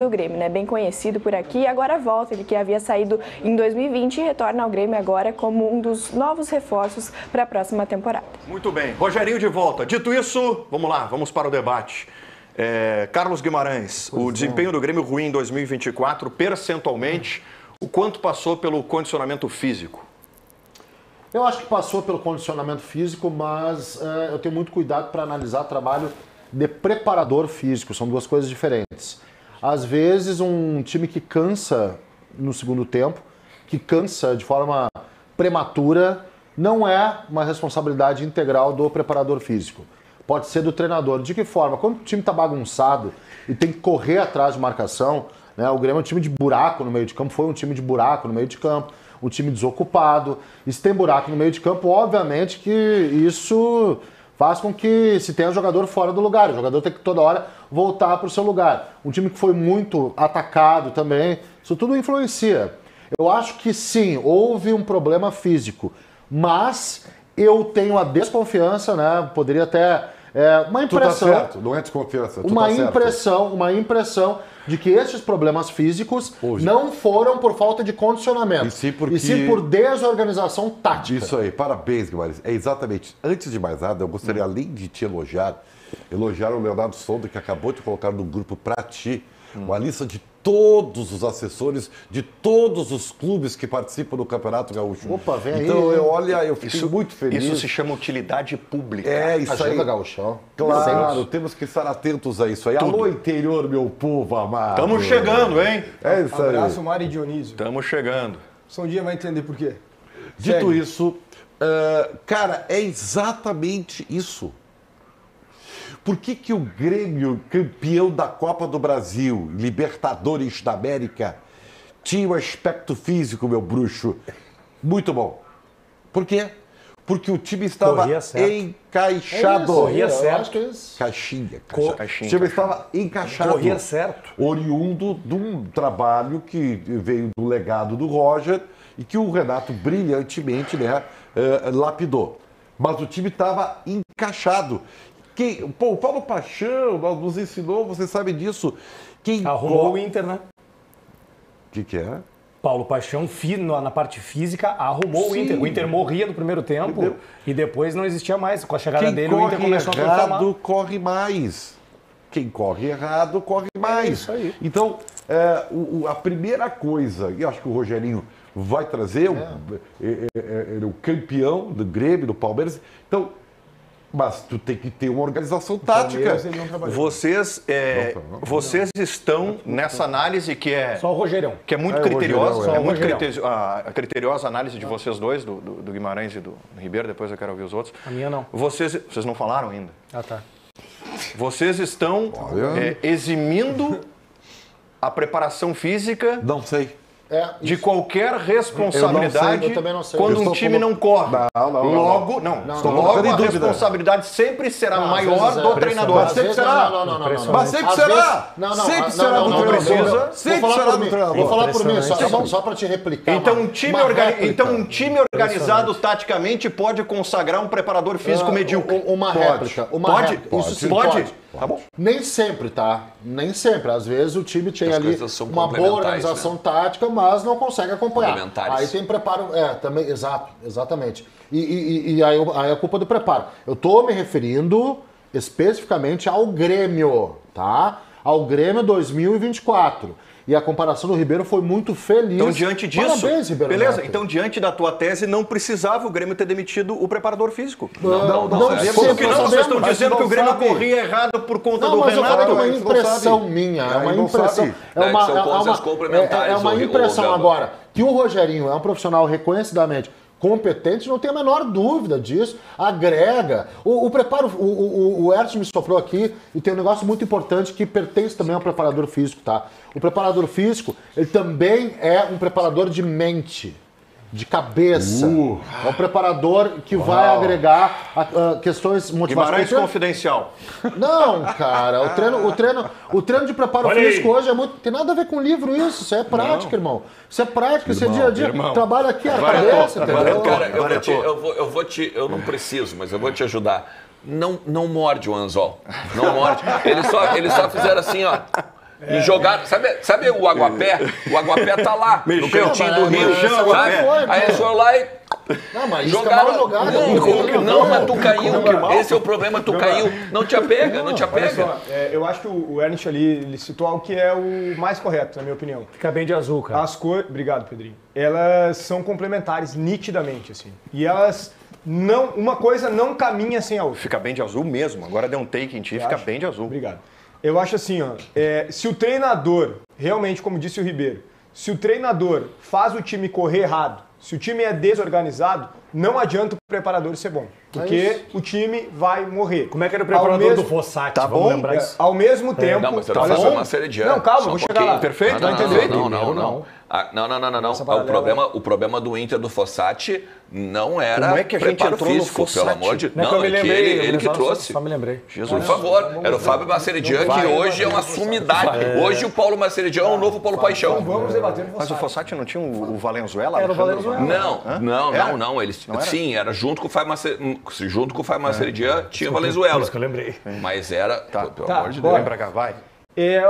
do Grêmio, né? Bem conhecido por aqui, agora volta, ele que havia saído em 2020 e retorna ao Grêmio agora como um dos novos reforços para a próxima temporada. Muito bem, Rogerinho de volta. Dito isso, vamos lá, vamos para o debate. Carlos Guimarães, o desempenho do Grêmio ruim em 2024, percentualmente, o quanto passou pelo condicionamento físico? Eu acho que passou pelo condicionamento físico, mas eu tenho muito cuidado para analisar trabalho de preparador físico, são duas coisas diferentes. Às vezes um time que cansa no segundo tempo, que cansa de forma prematura, não é uma responsabilidade integral do preparador físico. Pode ser do treinador. De que forma? Quando o time está bagunçado e tem que correr atrás de marcação, né, o Grêmio é um time de buraco no meio de campo, foi um time de buraco no meio de campo, um time desocupado. E se tem buraco no meio de campo, obviamente que isso faz com que se tenha jogador fora do lugar. O jogador tem que toda hora voltar para o seu lugar. Um time que foi muito atacado também, isso tudo influencia. Eu acho que sim, houve um problema físico, mas eu tenho a desconfiança, né? Poderia até uma impressão. Tu tá certo, não é desconfiança. Uma impressão de que esses problemas físicos não foram por falta de condicionamento, e sim por desorganização tática. Isso aí, parabéns, Guimarães. É exatamente. Antes de mais nada, eu gostaria, além de te elogiar o Leonardo Souza, que acabou de colocar no grupo para ti uma lista de todos os assessores de todos os clubes que participam do Campeonato Gaúcho. Opa, vem aí. Então, eu fiquei muito feliz. Isso se chama utilidade pública. Isso Agenda aí. Gaúchão. Claro, temos que estar atentos a isso aí. Tudo. Alô, interior, meu povo amado. Estamos chegando, hein? É isso aí. Abraço, Mário e Dionísio. Estamos chegando. Só um dia vai entender por quê. Dito isso, cara, é exatamente isso. Por que o Grêmio, campeão da Copa do Brasil, Libertadores da América, tinha um aspecto físico, meu bruxo, muito bom? Por quê? Porque o time estava encaixado. Corria certo. Caixinha. O time estava encaixado. Corria certo. Oriundo de um trabalho que veio do legado do Roger e que o Renato brilhantemente, né, lapidou. Mas o time estava encaixado. O Paulo Paixão nos ensinou, você sabe disso. Arrumou o Inter, né? O que é? Paulo Paixão, na parte física, arrumou o Inter. O Inter morria no primeiro tempo e depois não existia mais. Com a chegada dele, o Inter começou a performar. Quem corre errado, corre mais. Quem corre errado, corre mais. Isso aí. Então, a primeira coisa, e acho que o Rogerinho vai trazer, o campeão do Grêmio, do Palmeiras. Então, mas tu tem que ter uma organização tática. Vocês estão nessa análise que é... Só o Rogerão. Que é muito criteriosa. É muito a criteriosa análise de vocês dois, do Guimarães e do Ribeiro, depois eu quero ouvir os outros. A minha não. Vocês não falaram ainda. Ah, tá. Vocês estão eximindo a preparação física... Não sei. De qualquer responsabilidade eu também não sei. quando um time não corre. Logo a responsabilidade sempre será maior do treinador. Sempre será. Mas sempre será. Sempre será do treinador. Sempre será do treinador. Vou falar por mim, só para te replicar. Então um time organizado taticamente pode consagrar um preparador físico medíocre. Uma réplica. Isso sim, pode. Tá bom. Nem sempre, tá? Nem sempre. Às vezes o time tem ali uma boa organização tática, mas não consegue acompanhar. Aí tem preparo. Também, exatamente. E aí a culpa do preparo. Eu tô me referindo especificamente ao Grêmio, tá? Ao Grêmio 2024. E a comparação do Ribeiro foi muito feliz. Então, diante disso, parabéns, Ribeiro beleza. Neto. Então, diante da tua tese, não precisava o Grêmio ter demitido o preparador físico. Não, porque vocês estão dizendo que o Grêmio corria errado por conta do Renato. É uma impressão minha. É uma impressão. É uma impressão agora. Que o Rogerinho é um profissional reconhecidamente competente, não tem a menor dúvida disso, agrega. O preparo, o Hertz me soprou aqui e tem um negócio muito importante que pertence também ao preparador físico, tá? O preparador físico, ele também é um preparador de mente, de cabeça. É um preparador que vai agregar questões motivacionais. Guimarães confidencial. Não, cara, o treino de preparo físico hoje tem nada a ver com livro isso é prática, irmão. Isso é prática, isso é dia a dia. Trabalha aqui a cabeça, entendeu? Cara, eu não preciso, mas eu vou te ajudar. Não morde o anzol. Não morde. Eles só fizeram assim, ó. em jogar. Sabe o Aguapé? O Aguapé tá lá, no cantinho do Rio. Sabe? Aí eles foram lá e Não, mas isso jogaram. é mal jogado. Não, mas tu caiu. Esse é o problema, tu caiu. Não te apega, não te Olha apega. só, eu acho que o Ernest ali ele citou algo que é o mais correto, na minha opinião. Fica bem de azul, cara. As cores, obrigado, Pedrinho. Elas são complementares nitidamente, assim. E elas não, uma coisa não caminha sem a outra. Fica bem de azul mesmo. Agora deu um take em ti, fica bem de azul. Obrigado. Eu acho assim, ó, se o treinador, realmente, como disse o Ribeiro, se o treinador faz o time correr errado, se o time é desorganizado, não adianta o preparador ser bom. Porque o time vai morrer. Como é que era o preparador do Fossati? Tá Vamos bom? lembrar isso. Ao mesmo tempo... Não, mas era olha o só. Fábio Maceridiano. Não, calma, Só um vou chegar pouquinho. lá. Perfeito, Não, entendeu? não. Essa O paralela problema do Inter do Fossati não era Como é que a gente preparo entrou no físico, Fossati? pelo amor de Não, Deus. que eu me lembrei, ele que só- trouxe. Só me lembrei. Por favor, era o Fábio Maceridian, que hoje é uma sumidade. Hoje o Paulo Maceridian é o novo Paulo Paixão. Vamos debater no Mas o Fossati não tinha o Valenzuela? Era o Alexandre Valenzuela. Não. Eles, sim, era junto com o Fábio Maceridian, tinha o Valenzuela. Por isso que eu lembrei. Mas era, pelo amor de bora. Deus. Vem pra cá, vai.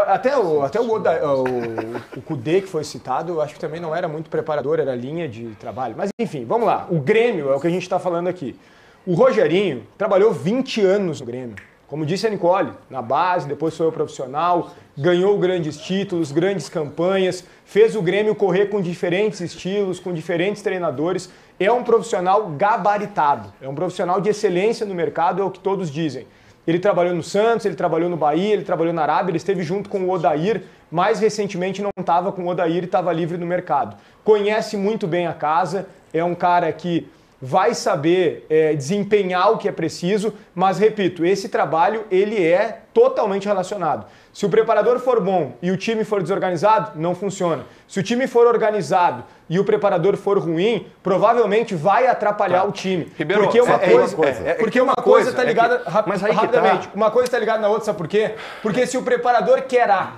Até o Kudê, que foi citado, eu acho que também não era muito preparador, era linha de trabalho. Mas enfim, vamos lá. O Grêmio é o que a gente está falando aqui. O Rogerinho trabalhou 20 anos no Grêmio. Como disse a Nicole, na base, depois foi o profissional, ganhou grandes títulos, grandes campanhas, fez o Grêmio correr com diferentes estilos, com diferentes treinadores. É um profissional gabaritado, é um profissional de excelência no mercado, é o que todos dizem. Ele trabalhou no Santos, ele trabalhou no Bahia, ele trabalhou na Arábia, ele esteve junto com o Odair, mais recentemente não estava com o Odair e estava livre no mercado. Conhece muito bem a casa, é um cara que vai saber desempenhar o que é preciso, mas repito, esse trabalho ele é totalmente relacionado. Se o preparador for bom e o time for desorganizado, não funciona. Se o time for organizado e o preparador for ruim, provavelmente vai atrapalhar o time. Ribeiro, porque uma coisa está ligada mas aí que rapidamente. Uma coisa está ligada na outra, sabe por quê? Porque se o preparador quer A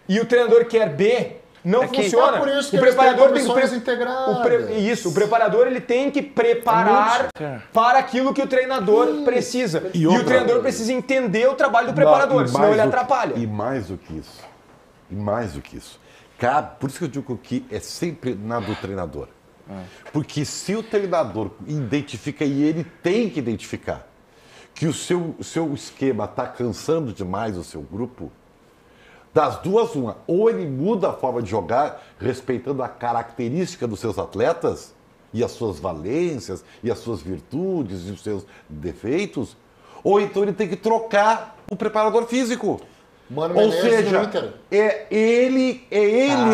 e o treinador quer B, não funciona. É por isso que o eles preparador têm tem comissões integradas. Isso, o preparador ele tem que preparar para aquilo que o treinador precisa. E o treinador precisa entender o trabalho do preparador, senão ele atrapalha. E mais do que isso. Por isso que eu digo que é sempre na do treinador. Porque se o treinador identifica, e ele tem que identificar, que o seu esquema está cansando demais o seu grupo, das duas, uma, ou ele muda a forma de jogar, respeitando a característica dos seus atletas, e as suas valências, e as suas virtudes, e os seus defeitos, ou então ele tem que trocar o preparador físico. Mano Ou Menezes no seja, Inter. é ele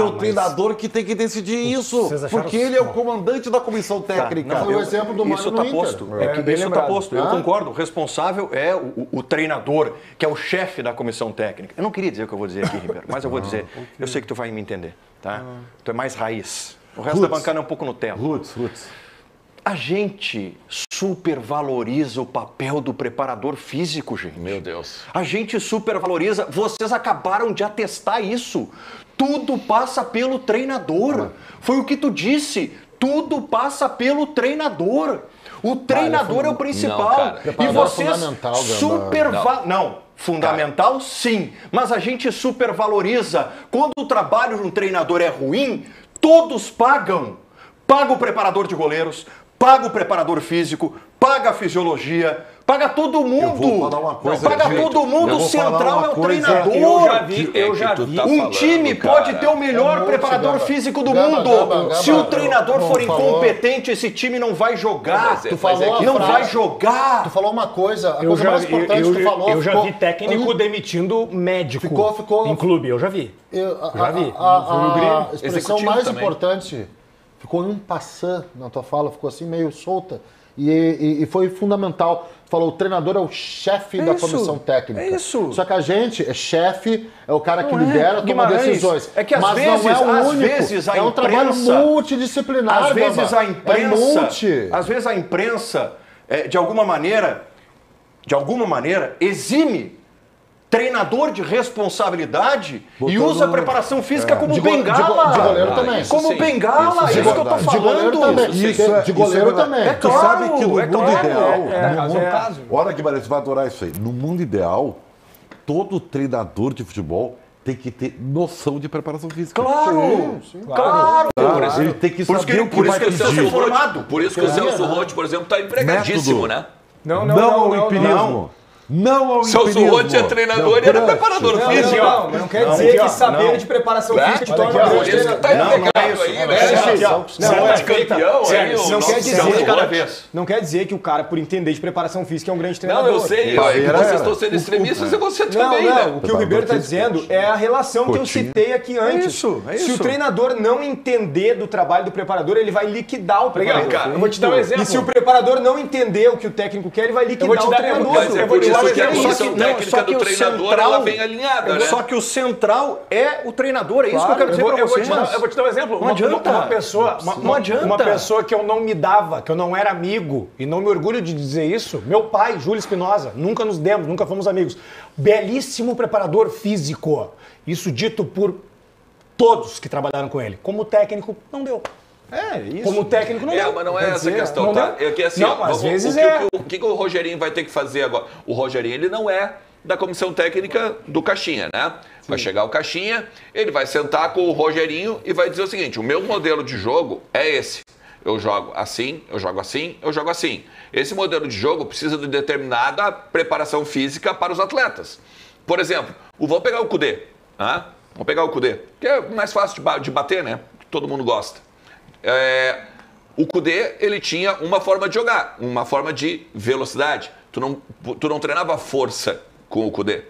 o treinador que tem que decidir isso, vocês acharam- porque ele é o comandante da comissão técnica. Foi o exemplo do Mano Isso no está Inter. posto. bem Isso está lembrado. posto. Eu concordo. O responsável é o treinador, que é o chefe da comissão técnica. Eu não queria dizer o que eu vou dizer aqui, Ribeiro, mas eu vou dizer. Eu sei que tu vai me entender, tá? Tu é mais raiz. O resto da bancada é um pouco Nutella. Roots. A gente supervaloriza o papel do preparador físico, gente. Meu Deus. A gente supervaloriza. Vocês acabaram de atestar isso. Tudo passa pelo treinador. Foi o que tu disse. Tudo passa pelo treinador. O treinador é o principal. Não, cara. E Preparador vocês fundamental, Gamba. Não, fundamental sim. Mas a gente supervaloriza. Quando o trabalho de um treinador é ruim, todos pagam. Paga o preparador de goleiros, paga o preparador físico, paga a fisiologia, paga todo mundo. Eu vou falar uma coisa, paga gente. todo mundo, Eu o vou falar central uma é o coisa. treinador. Eu já vi. Um time pode ter o melhor preparador físico do mundo. Se o treinador for incompetente, esse time não vai jogar. Mas é- Tu falou Não a frase- vai jogar. Tu falou uma coisa, a Eu coisa já, mais importante que tu falou. eu já ficou- vi técnico demitindo médico Ficou- em clube, eu já vi. Já vi. A expressão Executivo mais também. importante ficou um passant na tua fala, ficou assim meio solta. E foi fundamental. Falou, o treinador é o chefe da isso, comissão técnica. é isso. Só que a gente é chefe, é o cara que Não é, lidera, toma Guimarães. decisões. É que às mas vezes- não é o às único. vezes a é um trabalho imprensa- multidisciplinar. Às vezes Gamba. a imprensa, É multi. às vezes a imprensa, de alguma maneira, exime treinador de responsabilidade e usa a preparação física como De bengala. de goleiro também. isso Como sim. bengala, Isso é isso que eu tô sim. De goleiro falando. também. De goleiro verdade. também. Tu sabe que no é mundo claro. ideal, caso é caso. olha que Guimarães vai adorar isso aí. No mundo ideal, todo treinador de futebol tem que ter noção de preparação física. Claro! Claro! Ele tem que Por isso saber que, o que por isso vai que o pedir. Celso formado. Por isso que o Celso Roth, por exemplo, está empregadíssimo, Método. né? Não ao empirismo. Não ao Celso empirismo. Roth é treinador e era preparador físico. Mas não quer dizer que saber de preparação física te torna um grande Por isso que tá treinador. empregado aí, né? Campeão aí, Não quer dizer de cada vez. Não quer dizer que o cara, por entender de preparação física, é um grande treinador. Não, eu sei. Vocês estão sendo extremistas e você também, né? O que o Ribeiro está dizendo é a relação que eu citei aqui antes. É Se isso. o treinador não entender do trabalho do preparador, ele vai liquidar o preparador. Cara, Eu vou te dar um exemplo. E se o preparador não entender o que o técnico quer, ele vai liquidar o treinador. Mas é por isso que a comissão Não, técnica só que do o treinador central- ela vem alinhada, né? Só que o central é o treinador, é isso que eu quero dizer pra Eu vou vocês. te dar um exemplo. Não adianta. Uma pessoa que eu não me dava, que eu não era amigo, e não me orgulho de dizer isso, meu pai, Júlio Espinosa, nunca nos demos, nunca fomos amigos. Belíssimo preparador físico. Isso dito por todos que trabalharam com ele. Como técnico, não deu. Isso. Como técnico, não deu. Mas não é Quer essa a dizer, questão, não tá? deu. É que assim, não, ó, às vezes é. o que o Rogerinho vai ter que fazer agora? O Rogerinho, ele não é da comissão técnica do Caixinha, né? Vai chegar o Caixinha, ele vai sentar com o Rogerinho e vai dizer o seguinte: o meu modelo de jogo é esse. Eu jogo assim, eu jogo assim, eu jogo assim. Esse modelo de jogo precisa de determinada preparação física para os atletas. Por exemplo, vamos pegar o Kudê. Vamos pegar o Kudê, que é mais fácil de bater, né? Que todo mundo gosta. O Kudê, ele tinha uma forma de jogar, uma forma de velocidade. Tu não treinava força com o Kudê.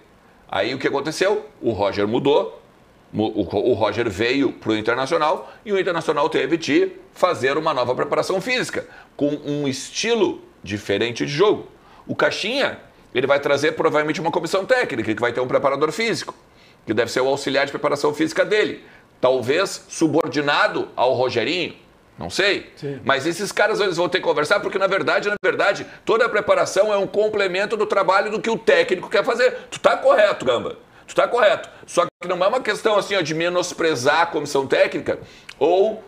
Aí o que aconteceu? O Roger mudou, o Roger veio para o Internacional e o Internacional teve de fazer uma nova preparação física, com um estilo diferente de jogo. O Caixinha, ele vai trazer provavelmente uma comissão técnica, que vai ter um preparador físico, que deve ser o auxiliar de preparação física dele. Talvez subordinado ao Rogerinho, não sei. Sim. Mas esses caras eles vão ter que conversar, porque na verdade, toda a preparação é um complemento do trabalho do que o técnico quer fazer. Tu tá correto, Gamba. Tu tá correto. Só que não é uma questão assim, ó, de menosprezar a comissão técnica ou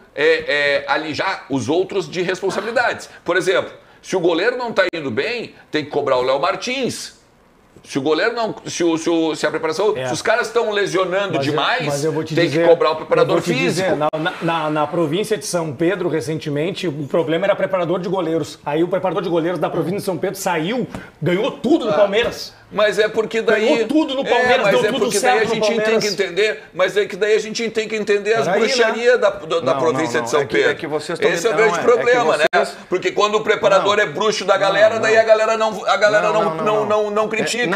alijar os outros de responsabilidades. Por exemplo, se o goleiro não tá indo bem, tem que cobrar o Léo Martins. Se o goleiro não. Se a preparação. Se os caras estão lesionando demais, tem que cobrar o preparador físico. Na província de São Pedro, recentemente, o problema era preparador de goleiros. Aí o preparador de goleiros da província de São Pedro saiu, ganhou tudo no Palmeiras. Mas é porque daí. Ganhou tudo no Palmeiras, mas deu é tudo porque certo daí a gente no tem que entender. Mas é que daí a gente tem que entender as bruxarias da província de São Pedro. É que vocês estão Esse é o grande problema, né? Porque quando o preparador é bruxo da galera, daí a galera não critica.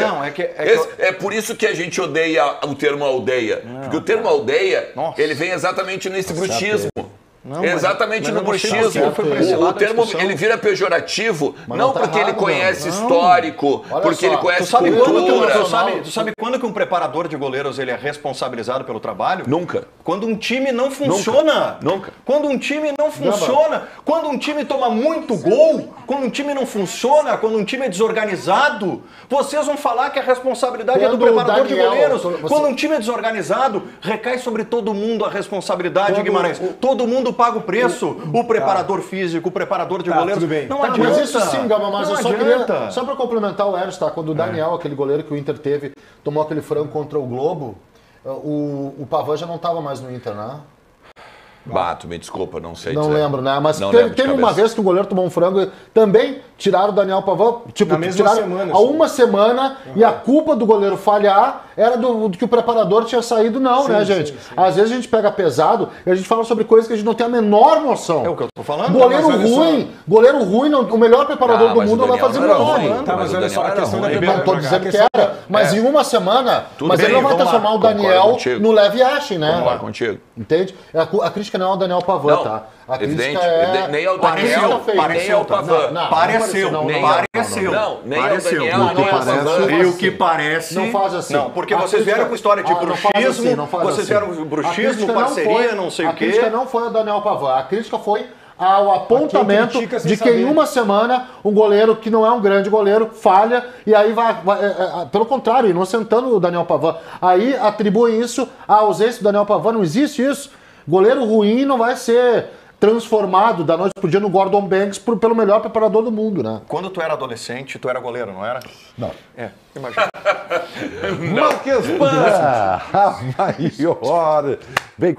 É por isso que a gente odeia o termo aldeia. Porque o termo aldeia, ele vem exatamente nesse bruxismo. Exatamente no bruxismo. O termo ele vira pejorativo, não porque ele conhece histórico, porque ele conhece cultura. Tu sabe quando que um preparador de goleiros ele é responsabilizado pelo trabalho? Nunca. Quando um time não funciona. Nunca. Quando um time não funciona. Quando um time toma muito gol. Quando um time não funciona. Quando um time é desorganizado. Vocês vão falar que a responsabilidade é do preparador de goleiros. Quando um time é desorganizado, recai sobre todo mundo a responsabilidade, Guimarães. Todo mundo paga o preço. O preparador físico, o preparador de goleiros. Tudo bem. Não adianta. Mas isso sim, Gama, mas não eu só adianta. queria, só para complementar o Eros, tá? Quando o Daniel, aquele goleiro que o Inter teve, tomou aquele frango contra o Globo, o Pavão já não estava mais no Inter, né? Bato, me desculpa, não sei Não dizer. lembro, né? Mas Não lembro de teve uma cabeça. vez que o goleiro tomou um frango, também tiraram o Daniel Pavão, tipo, Na mesma tiraram semana, há assim. uma semana, e a culpa do goleiro falhar era do que o preparador tinha saído, não, né, gente? Às vezes a gente pega pesado e a gente fala sobre coisas que a gente não tem a menor noção. É o que eu tô falando. Goleiro mas olha só. goleiro ruim, o melhor preparador do mas mundo o não vai Daniel fazer não era milagre. ruim. Tá, mas Mas o olha só, a Daniel questão da era ruim. Não tô preparação. dizendo que era, mas em uma semana, Tudo mas bem, ele não vai vamos lá. transformar o Concordo Daniel contigo. no leve ache, né? Concordo contigo. Entende? A crítica não é ao Daniel Pavão, Não, tá? A evidente, crítica é... nem ao Pareceu, Daniel, pareceu, nem ao tá? Pavão. Não, Pareceu, não, nem não, pareceu. Não, nem ao Pareceu. Daniel, Não, nem não ao parece. Pavão. E o que parece... Não faz assim. Não, porque A vocês crítica- vieram com história de não faz bruxismo, assim, não faz vocês assim. vieram com A bruxismo, crítica parceria, não sei o A quê. crítica não foi ao Daniel Pavão, a crítica foi ao apontamento critica sem de que em saber. uma semana um goleiro que não é um grande goleiro falha e aí pelo contrário, inocentando o Daniel Pavão. Aí atribuem isso à ausência do Daniel Pavão, não existe isso. Goleiro ruim não vai ser transformado da noite pro dia no Gordon Banks pelo melhor preparador do mundo, né? Quando tu era adolescente, tu era goleiro, não era? Não. Imagina. Marques Pan, a maior. Vem